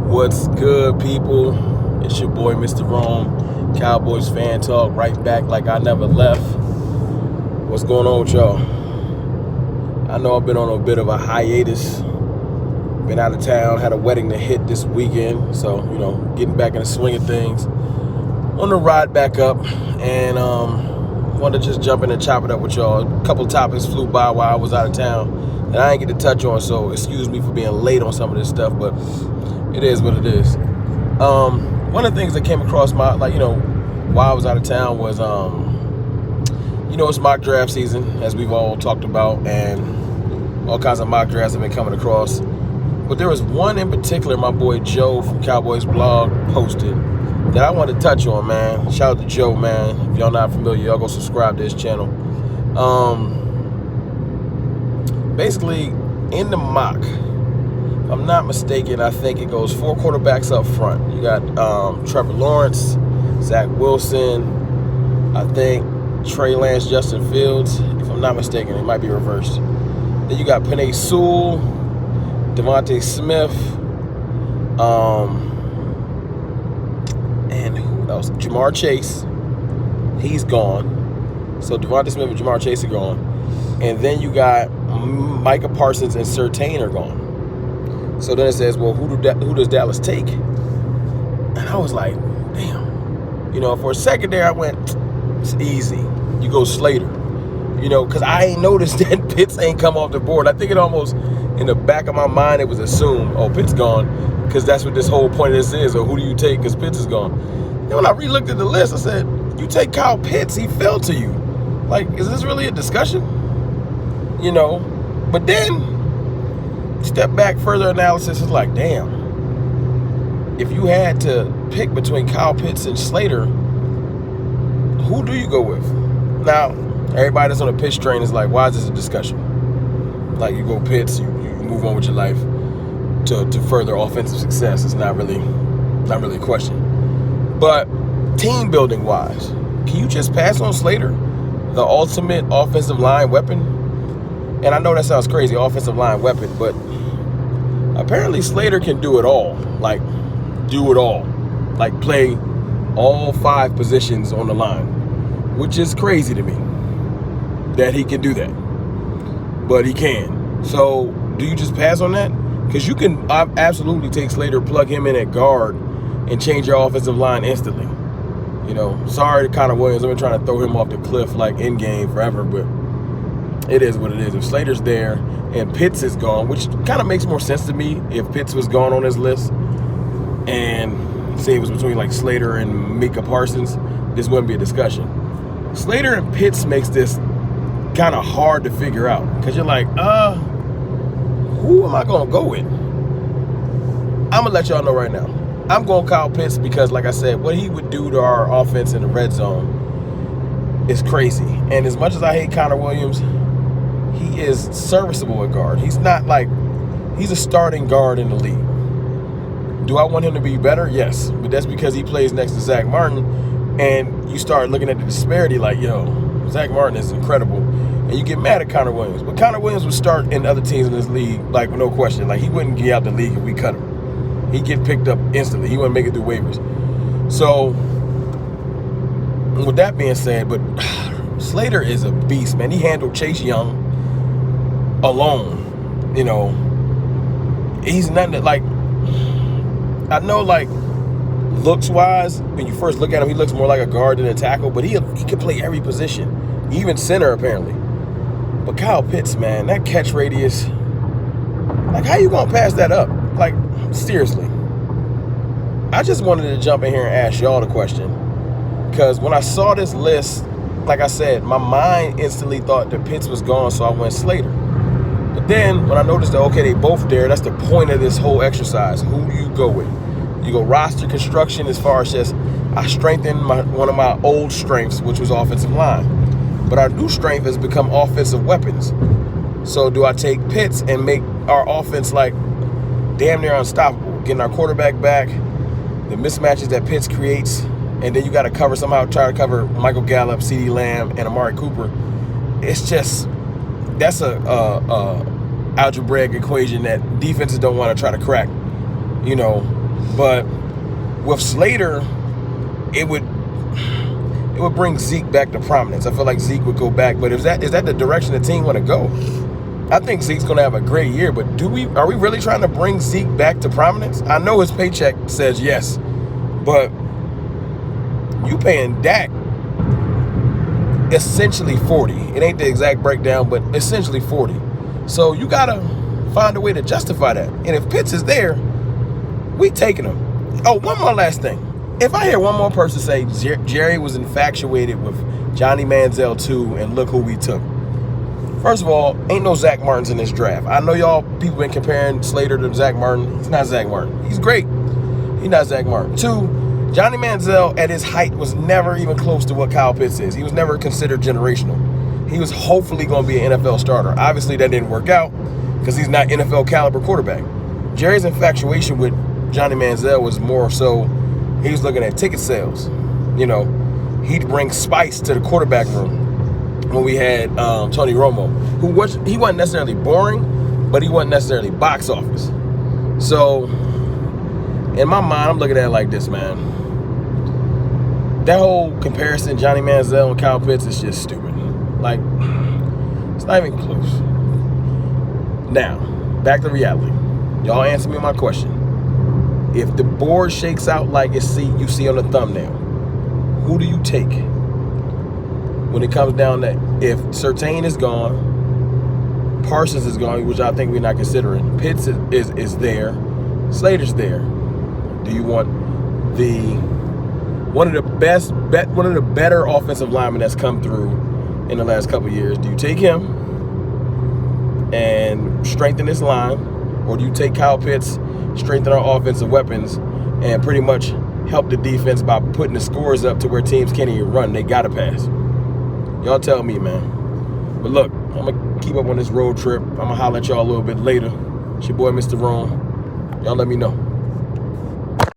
What's good, people? It's your boy, Mr. Rome, Cowboys fan talk, right back like I never left. What's going on with y'all? I know I've been on a bit of a hiatus. Been out of town, had a wedding to hit this weekend, so, getting back in the swing of things. On the ride back up, and wanted to just jump in and chop it up with y'all. A couple topics flew by while I was out of town that I didn't get to touch on, so excuse me for being late on some of this stuff, but it is what it is. One of the things that came across my, while I was out of town was, it's mock draft season, as we've all talked about, and all kinds of mock drafts have been coming across. But there was one in particular my boy Joe from Cowboys blog posted that I wanted to touch on, man. Shout out to Joe, man. If y'all not familiar, y'all go subscribe to his channel. Basically, in the mock, if I'm not mistaken, I think it goes 4 quarterbacks up front. You got Trevor Lawrence, Zach Wilson, I think Trey Lance, Justin Fields. If I'm not mistaken, it might be reversed. Then you got Penei Sewell, Devontae Smith, and who else? Jamar Chase. He's gone. So Devontae Smith and Jamar Chase are gone. And then you got Micah Parsons and Surtain are gone. So then it says, well, who does Dallas take? And I was like, damn. For a second there, I went, it's easy. You go Slater. Because I ain't noticed that Pitts ain't come off the board. I think it almost, in the back of my mind, it was assumed, oh, Pitts gone, because that's what this whole point of this is, or who do you take because Pitts is gone. Then when I re-looked at the list, I said, you take Kyle Pitts, he fell to you. Like, is this really a discussion? But then, step back, further analysis is like, damn, if you had to pick between Kyle Pitts and Slater, who do you go with? Now, everybody that's on the Pitts train is like, why is this a discussion? Like, you go Pitts, you move on with your life to further offensive success. It's not really a question. But team building wise, can you just pass on Slater, the ultimate offensive line weapon? And I know that sounds crazy, offensive line weapon, but apparently Slater can do it all. Like, do it all. Like, play all 5 positions on the line, which is crazy to me that he can do that. But he can. So, do you just pass on that? Because you can absolutely take Slater, plug him in at guard, and change your offensive line instantly. Sorry to Connor Williams. I've been trying to throw him off the cliff like in game forever, but it is what it is. If Slater's there and Pitts is gone, which kind of makes more sense to me if Pitts was gone on his list, and say it was between like Slater and Micah Parsons, this wouldn't be a discussion. Slater and Pitts makes this kind of hard to figure out because you're like, who am I going to go with? I'm going to let y'all know right now. I'm going Kyle Pitts because, like I said, what he would do to our offense in the red zone is crazy. And as much as I hate Connor Williams, he is serviceable at guard. He's not like, he's a starting guard in the league. Do I want him to be better? Yes. But that's because he plays next to Zach Martin, and you start looking at the disparity like, Zach Martin is incredible. And you get mad at Connor Williams. But Connor Williams would start in other teams in this league, like, no question. Like, he wouldn't get out the league if we cut him. He'd get picked up instantly. He wouldn't make it through waivers. So, with that being said, but Slater is a beast, man. He handled Chase Young alone. He's nothing that, like, I know, like, looks-wise, when you first look at him, he looks more like a guard than a tackle, but he can play every position, even center, apparently. But Kyle Pitts, man, that catch radius, like, how you gonna pass that up? Like, seriously. I just wanted to jump in here and ask y'all the question, because when I saw this list, like I said, my mind instantly thought that Pitts was gone, so I went Slater. But then, when I noticed that, okay, they both there, that's the point of this whole exercise. Who do you go with? You go roster construction as far as just, I strengthened one of my old strengths, which was offensive line. But our new strength has become offensive weapons. So do I take Pitts and make our offense like damn near unstoppable, getting our quarterback back, the mismatches that Pitts creates, and then you got to try to cover Michael Gallup, CeeDee Lamb, and Amari Cooper. It's just, that's a algebraic equation that defenses don't want to try to crack. But with Slater, it would bring Zeke back to prominence. I feel like Zeke would go back, but is that the direction the team want to go? I think Zeke's going to have a great year, but are we really trying to bring Zeke back to prominence? I know his paycheck says yes, but you paying Dak essentially 40. It ain't the exact breakdown, but essentially 40. So you got to find a way to justify that. And if Pitts is there, we taking him. Oh, one more last thing. If I hear one more person say Jerry was infatuated with Johnny Manziel too, and look who we took. First of all, ain't no Zach Martins in this draft. I know y'all people been comparing Slater to Zach Martin. He's not Zach Martin. He's great. He's not Zach Martin. Two, Johnny Manziel at his height was never even close to what Kyle Pitts is. He was never considered generational. He was hopefully going to be an NFL starter. Obviously, that didn't work out because he's not NFL caliber quarterback. Jerry's infatuation with Johnny Manziel was more so he was looking at ticket sales. You know, he'd bring spice to the quarterback room when we had Tony Romo, he wasn't necessarily boring, but he wasn't necessarily box office. So in my mind, I'm looking at it like this, man. That whole comparison, Johnny Manziel and Kyle Pitts, is just stupid. Like, it's not even close. Now, back to reality. Y'all answer me my question. If the board shakes out like you see on the thumbnail, who do you take? When it comes down to if Surtain is gone, Parsons is gone, which I think we're not considering, Pitts is there, Slater's there. Do you want one of the better offensive linemen that's come through in the last couple of years? Do you take him and strengthen this line, or do you take Kyle Pitts, strengthen our offensive weapons, and pretty much help the defense by putting the scores up to where teams can't even run? They gotta pass. Y'all tell me, man. But look, I'm going to keep up on this road trip. I'm going to holler at y'all a little bit later. It's your boy, Mr. Ron. Y'all let me know.